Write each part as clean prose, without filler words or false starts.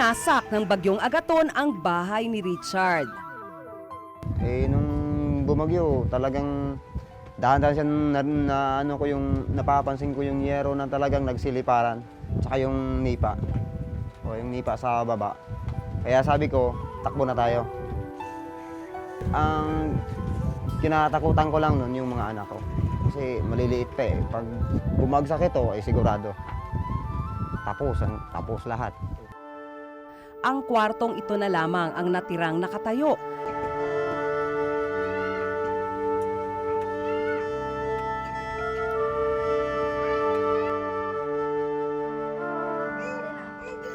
Winasak ng bagyong Agaton ang bahay ni Richard. Nung bumagyo, talagang dahan-dahan siya napapansin ko yung yero na talagang nagsiliparan, tsaka yung nipa. Yung nipa sa baba. Kaya sabi ko, takbo na tayo. Ang kinatakutan ko lang nun yung mga anak ko. Kasi maliliit pa eh. Pag bumagsak ito, ay sigurado. Tapos lahat. Ang kwartong ito na lamang ang natirang nakatayo.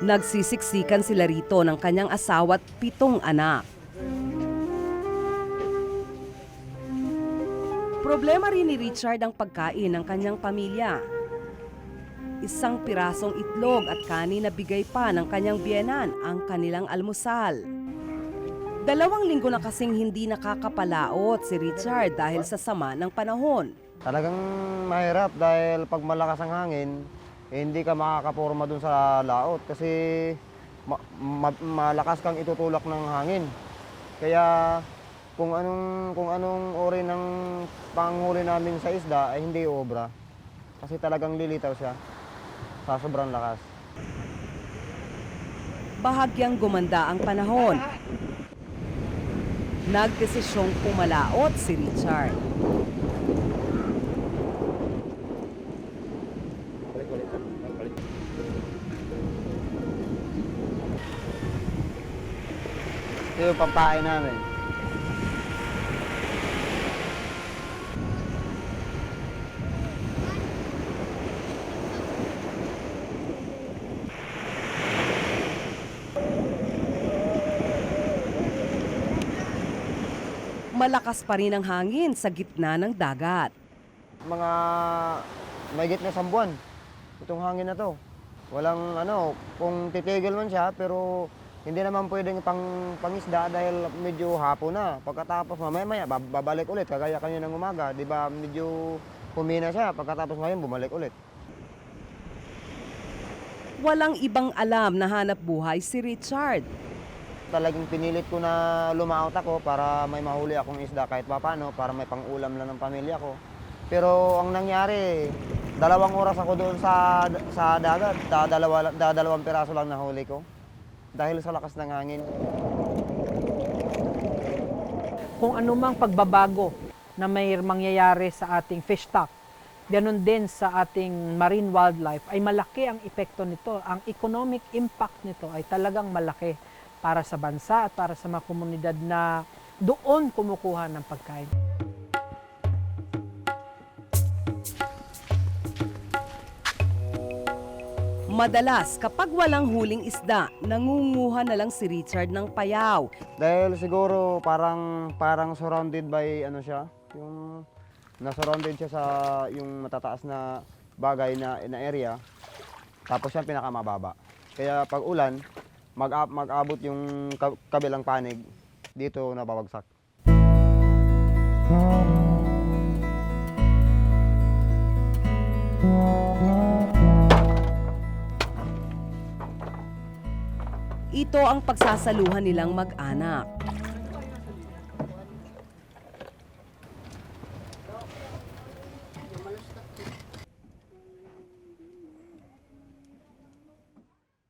Nagsisiksikan sila rito ng kanyang asawa at 7 anak. Problema rin ni Richard ang pagkain ng kanyang pamilya. Isang pirasong itlog at kanin na bigay pa ng kanyang biyenan ang kanilang almusal. 2 linggo na kasing hindi nakakapalaot si Richard dahil sa sama ng panahon. Talagang mahirap dahil pag malakas ang hangin, hindi ka makakaporma dun sa laot kasi malakas kang itutulak ng hangin. Kaya kung anong uri ng panghuli namin sa isda ay hindi obra. Kasi talagang lilitaw siya sa sobrang lakas. Bahagyang gumanda ang panahon. Nagdesisyong pumalaot si Richard. Ito yung pampain namin. Malakas pa rin ang hangin sa gitna ng dagat. Mga mahigit na 1 buwan, itong hangin na to. Walang kung titigil man siya, pero hindi naman pwedeng pangisda dahil medyo hapon na. Pagkatapos mamaya babalik ulit, kagaya kanina ng umaga, di ba medyo humina siya, pagkatapos ngayon bumalik ulit. Walang ibang alam na hanap buhay si Richard. Talagang pinilit ko na lumaot ako para may mahuli akong isda kahit papano, para may pang-ulam lang ng pamilya ko. Pero ang nangyari, 2 oras ako doon sa dagat, 2 piraso lang nahuli ko dahil sa lakas ng hangin. Kung anumang pagbabago na may mangyayari sa ating fish stock, ganun din sa ating marine wildlife, ay malaki ang epekto nito. Ang economic impact nito ay talagang malaki para sa bansa at para sa mga komunidad na doon kumukuha ng pagkain. Madalas, kapag walang huling isda, nangunguha na lang si Richard ng payaw. Dahil siguro parang surrounded by siya, yung na-surrounded siya sa yung matataas na bagay na area, tapos siya pinakamababa. Kaya pag ulan, mag-abot yung kabilang panig, dito nababagsak. Ito ang pagsasaluhan nilang mag-anak.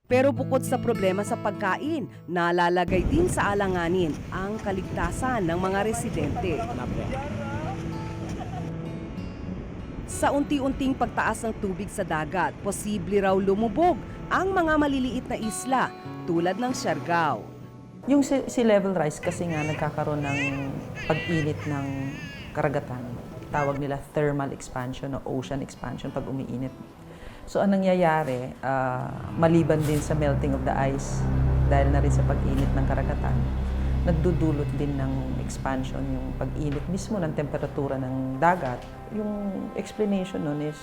Pero bukod sa problema sa pagkain, nalalagay din sa alanganin ang kaligtasan ng mga residente. Sa unti-unting pagtaas ng tubig sa dagat, posible raw lumubog ang mga maliliit na isla tulad ng Siargao. Yung sea level rise kasi nga nagkakaroon ng pag-init ng karagatan. Tawag nila thermal expansion o ocean expansion pag umiinit. So ang nangyayari, maliban din sa melting of the ice, dahil na rin sa pag-init ng karagatan, nagdudulot din ng expansion yung pag-init mismo ng temperatura ng dagat. Yung explanation nun is,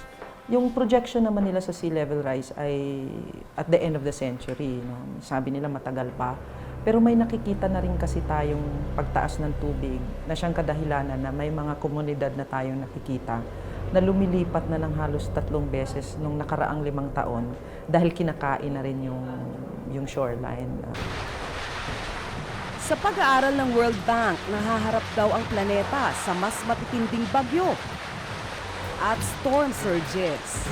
yung projection naman nila sa sea level rise ay at the end of the century. No? Sabi nila matagal pa. Pero may nakikita na rin kasi tayong pagtaas ng tubig na siyang kadahilanan na may mga komunidad na tayong nakikita na lumilipat na lang halos 3 beses nung nakaraang 5 taon dahil kinakain na rin yung shoreline. Sa pag-aaral ng World Bank, nahaharap daw ang planeta sa mas matitinding bagyo at storm surges.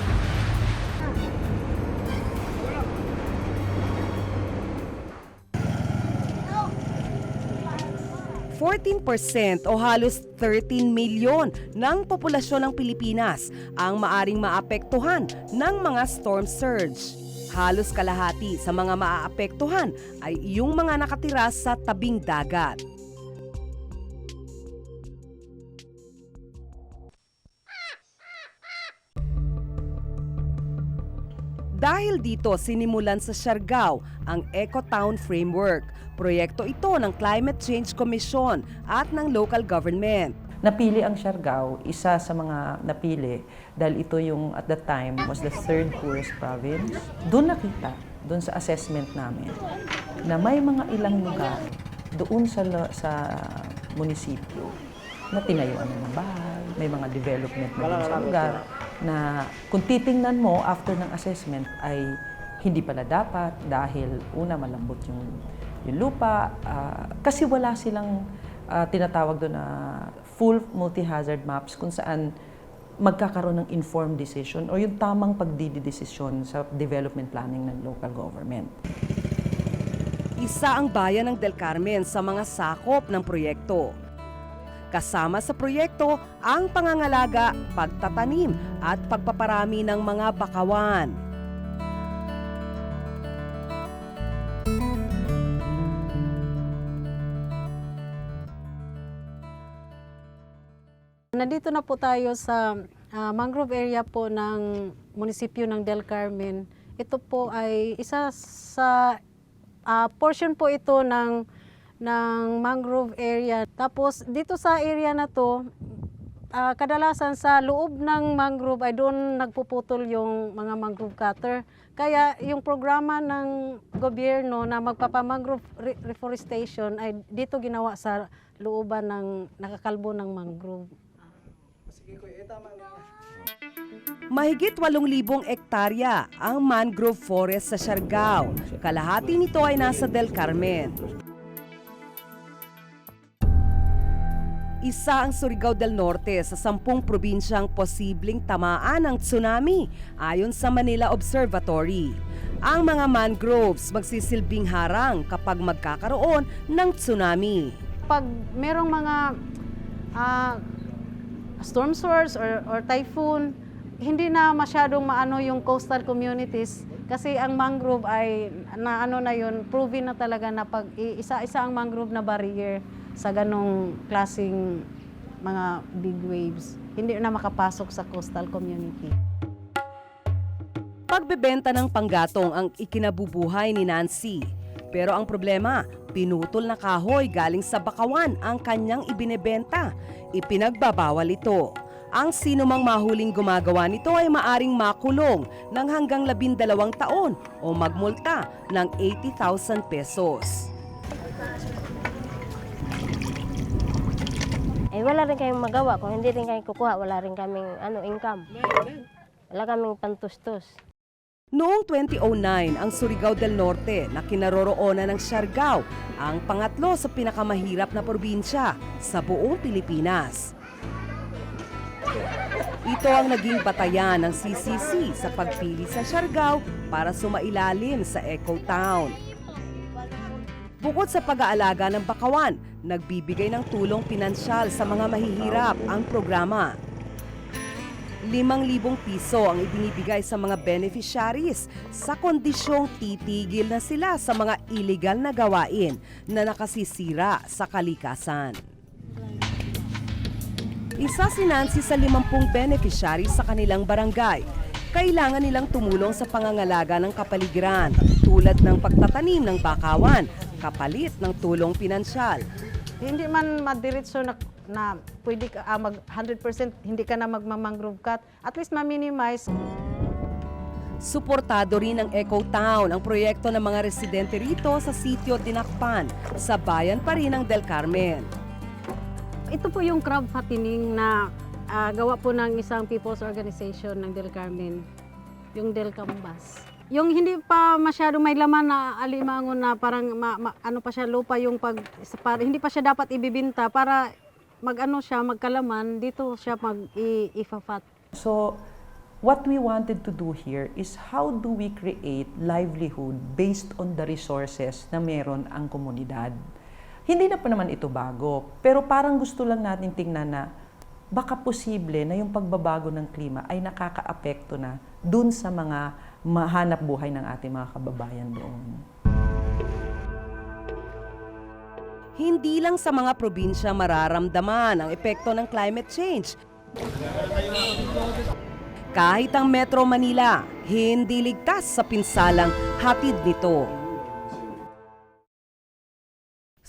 14% o halos 13 milyon ng populasyon ng Pilipinas ang maaring maapektuhan ng mga storm surge. Halos kalahati sa mga maaapektuhan ay yung mga nakatira sa tabing dagat. Dahil dito, sinimulan sa Siargao ang Ecotown Framework. Proyekto ito ng Climate Change Commission at ng local government. Napili ang Siargao, isa sa mga napili dahil ito yung at that time was the 3rd poorest province. Doon nakita, doon sa assessment namin, na may mga ilang lugar doon sa munisipyo na tinayuan ng mga bahay, may mga development na doon sa lugar na kung titingnan mo after ng assessment ay hindi pala dapat dahil una malambot yung lupa kasi wala silang tinatawag doon na full multi-hazard maps kung saan magkakaroon ng informed decision o yung tamang pagdidesisyon sa development planning ng local government. Isa ang bayan ng Del Carmen sa mga sakop ng proyekto. Kasama sa proyekto ang pangangalaga, pagtatanim at pagpaparami ng mga bakawan. Nandito na po tayo sa mangrove area po ng munisipyo ng Del Carmen. Ito po ay isa sa portion po ito ng mangrove area. Tapos dito sa area na to, kadalasan sa loob ng mangrove ay doon nagpuputol yung mga mangrove cutter. Kaya yung programa ng gobyerno na magpapamangrove reforestation ay dito ginawa sa looban ng nakakalbo ng mangrove. Mahigit 8,000 ektarya ang mangrove forest sa Siargao. Kalahati nito ay nasa Del Carmen. Isa ang Surigao del Norte sa 10 probinsyang posibleng tamaan ng tsunami ayon sa Manila Observatory. Ang mga mangroves magsisilbing harang kapag magkakaroon ng tsunami. Pag merong mga storm surge or typhoon, hindi na masyadong maano yung coastal communities kasi ang mangrove ay proven na talaga na pag isa-isa ang mangrove na barrier sa ganong klaseng mga big waves. Hindi na makapasok sa coastal community. Pagbebenta ng panggatong ang ikinabubuhay ni Nancy. Pero ang problema, pinutol na kahoy galing sa bakawan ang kanyang ibinebenta. Ipinagbabawal ito. Ang sinumang mahuling gumagawa nito ay maaring makulong ng hanggang 12 taon o magmulta ng 80,000 pesos. Wala rin kayong magawa. Kung hindi rin kayo kukuha, wala rin kaming income. Wala kaming pantustos. Noong 2009, ang Surigao del Norte na kinaroroonan ng Siargao ang pangatlo sa pinakamahirap na probinsya sa buong Pilipinas. Ito ang naging batayan ng CCC sa pagpili sa Siargao para sumailalim sa Ecotown. Bukod sa pag-aalaga ng bakawan, nagbibigay ng tulong pinansyal sa mga mahihirap ang programa. 5,000 piso ang ibinibigay sa mga beneficiaries sa kondisyong titigil na sila sa mga illegal na gawain na nakasisira sa kalikasan. Isa si Nancy sa 50 beneficiaries sa kanilang barangay. Kailangan nilang tumulong sa pangangalaga ng kapaligiran tulad ng pagtatanim ng bakawan, kapalit ng tulong pinansyal. Hindi man madiretso na pwede ka mag 100% hindi ka na magmamangrove cut, at least ma-minimize. Suportado rin ng Ecotown ang proyekto ng mga residente rito sa sitio Dinakpan, sa bayan pa rin ng Del Carmen. Ito po yung crab fattening na gawa po ng isang people's organization ng Del Carmen, yung Del Cambas. Yung hindi pa masyado may laman na alimango na parang ano pa siya lupa yung hindi pa siya dapat ibibinta para magkalaman dito siya ifafat. So, what we wanted to do here is how do we create livelihood based on the resources na meron ang komunidad. Hindi na pa naman ito bago, pero parang gusto lang natin tingnan na baka posible na yung pagbabago ng klima ay nakakaapekto na dun sa mga mahanap buhay ng ating mga kababayan doon. Hindi lang sa mga probinsya mararamdaman ang epekto ng climate change. Kahit ang Metro Manila, hindi ligtas sa pinsalang hatid nito.